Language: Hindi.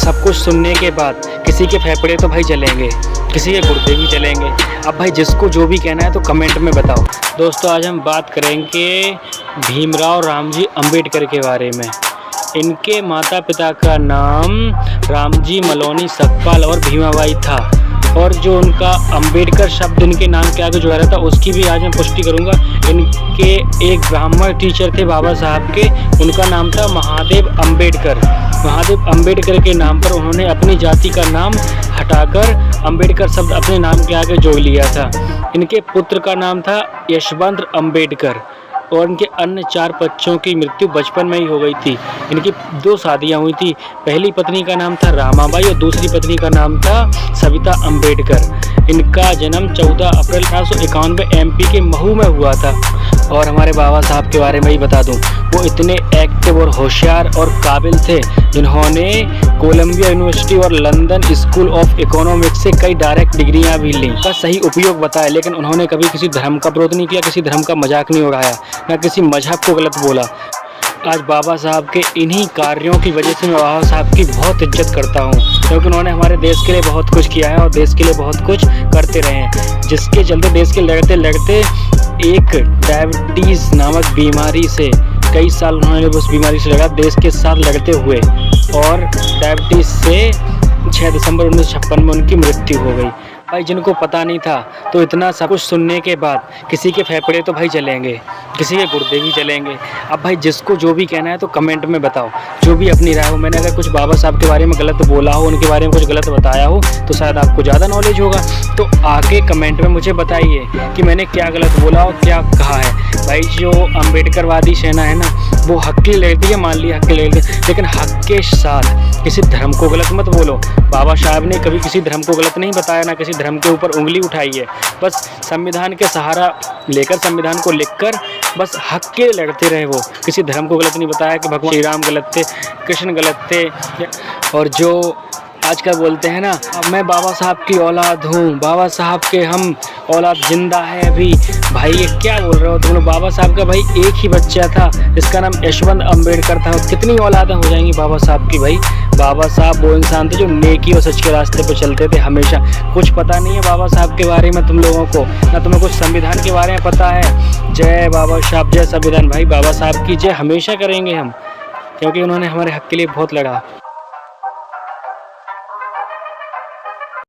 सब कुछ सुनने के बाद किसी के फेफड़े तो भाई जलेंगे, किसी के गुर्दे भी जलेंगे। अब भाई जिसको जो भी कहना है तो कमेंट में बताओ। दोस्तों आज हम बात करेंगे भीमराव रामजी अंबेडकर के बारे में। इनके माता पिता का नाम रामजी मलोनी सकपाल और भीमाबाई था, और जो उनका अंबेडकर शब्द इनके नाम के आगे जुड़ा रहता उसकी भी आज मैं पुष्टि करूंगा। इनके एक ब्राह्मण टीचर थे बाबा साहब के, उनका नाम था महादेव अंबेडकर। महादेव अंबेडकर के नाम पर उन्होंने अपनी जाति का नाम हटाकर अंबेडकर शब्द अपने नाम के आगे जोड़ लिया था। इनके पुत्र का नाम था यशवंत अंबेडकर, और इनके अन्य 4 बच्चों की मृत्यु बचपन में ही हो गई थी। इनकी 2 शादियां हुई थी। पहली पत्नी का नाम था रामाबाई और दूसरी पत्नी का नाम था सविता अंबेडकर। इनका जन्म 14 अप्रैल 1891 एमपी के महू में हुआ था। और हमारे बाबा साहब के बारे में ही बता दूं, वो इतने एक्टिव और होशियार और काबिल थे जिन्होंने कोलंबिया यूनिवर्सिटी और लंदन स्कूल ऑफ इकोनॉमिक्स से कई डायरेक्ट डिग्रियां भी लीं। का सही उपयोग बताया, लेकिन उन्होंने कभी किसी धर्म का विरोध नहीं किया, किसी धर्म का मजाक नहीं उड़ाया, ना किसी मजहब को गलत बोला। आज बाबा साहब के इन्हीं कार्यों की वजह से मैं बाबा साहब की बहुत इज्जत करता हूँ, क्योंकि उन्होंने हमारे देश के लिए बहुत कुछ किया है और देश के लिए बहुत कुछ करते रहे हैं, जिसके चलते देश के लड़ते लड़ते एक डायबिटीज़ नामक बीमारी से कई साल उन्होंने उस बीमारी से लड़ा, देश के साथ लड़ते हुए, और डायबिटीज़ से 6 दिसंबर 1956 में उनकी मृत्यु हो गई। भाई जिनको पता नहीं था, तो इतना सब कुछ सुनने के बाद किसी के फेफड़े तो भाई जलेंगे, किसी के गुर्दे भी जलेंगे। अब भाई जिसको जो भी कहना है तो कमेंट में बताओ, जो भी अपनी राय हो। मैंने अगर कुछ बाबा साहब के बारे में गलत बोला हो, उनके बारे में कुछ गलत बताया हो, तो शायद आपको ज़्यादा नॉलेज होगा, तो आके कमेंट में मुझे बताइए कि मैंने क्या गलत बोला और क्या कहा है। भाई जो अम्बेडकरवादी सेना है ना, वो हक के लिए लड़ती है, मान लिया हक के लिए लड़ती है, लेकिन हक के साथ किसी धर्म को गलत मत बोलो। बाबा साहब ने कभी किसी धर्म को गलत नहीं बताया, ना किसी धर्म के ऊपर उंगली उठाई है। बस संविधान के सहारा लेकर, संविधान को लिखकर बस हक के लड़ते रहे। वो किसी धर्म को गलत नहीं बताया कि भगवान श्री राम गलत थे, कृष्ण गलत थे। और जो आजकल बोलते हैं ना, अब मैं बाबा साहब की औलाद हूँ, बाबा साहब के हम औलाद जिंदा है अभी। भाई ये क्या बोल रहे हो तुम लोग? बाबा साहब का भाई एक ही बच्चा था जिसका नाम यशवंत अंबेडकर था। कितनी औलादें हो जाएंगी बाबा साहब की? भाई बाबा साहब वो इंसान थे जो नेकी और सच के रास्ते पर चलते थे हमेशा। कुछ पता नहीं है बाबा साहब के बारे में तुम लोगों को, ना तुम्हें कुछ संविधान के बारे में पता है। जय बाबा साहब, जय संविधान। भाई बाबा साहब की जय हमेशा करेंगे हम, क्योंकि उन्होंने हमारे हक के लिए बहुत लड़ा।